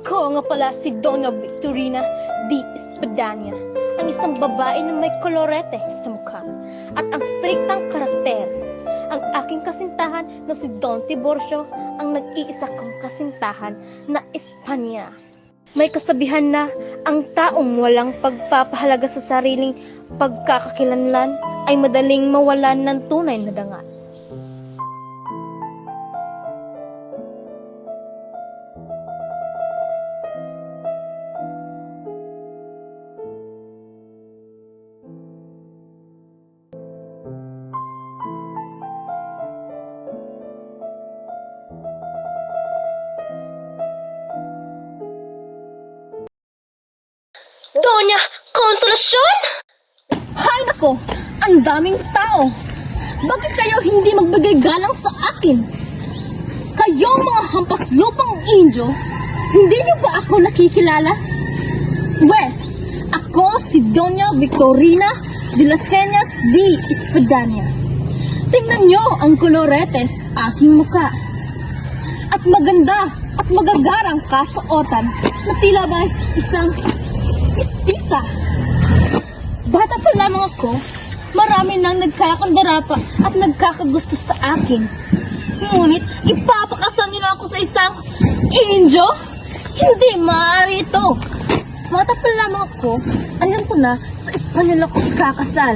Ako nga pala si Donna Victorina D. Espadanya, ang isang babae na may kolorete sa mukha at ang striktang karakter. Ang aking kasintahan na si Don Tiburcio, ang nag-iisa kong kasintahan na Espanya. May kasabihan na ang taong walang pagpapahalaga sa sariling pagkakakilanlan ay madaling mawalan ng tunay na dangal. Doña Konsolasyon! Hay nako! Ang daming tao! Bakit kayo hindi magbigay galang sa akin? Kayong mga hampas lupang Indio, hindi niyo ba ako nakikilala? Wes, ako si Doña Victorina de las Cañas D. Espadanya. Tingnan niyo ang koloretes aking muka. At maganda at magagarang kasuotan na tila ba isang mistisa. Bata pa lamang ako, marami nang nagkakandara pa at nagkakagusto sa akin. Ngunit ipapakasal niyo na ako sa isang Indio? Hindi maaari ito. Bata pa lamang ako, alam ko na sa Espanyol ako ikakasal.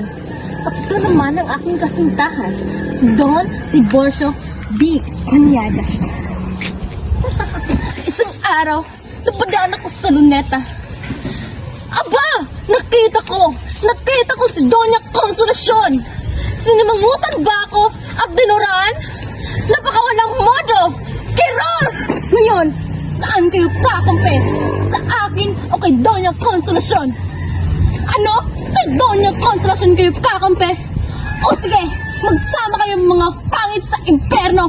At ito naman ang aking kasintahan, si Don Tiburcio B. Espanyada. Isang araw, napadaan ako sa luneta. Aba! Nakita ko si Doña Konsolasyon! Sinimangutan ba ako at dinuraan? Napakawalang modo! Kiror! Ngayon, saan kayo kakampi? Sa akin o kay Doña Konsolasyon? Ano? Kay Doña Konsolasyon kayo kakampi? O sige, magsama kayong mga pangit sa imperno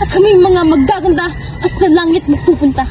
at kaming mga magaganda at sa langit magpupunta.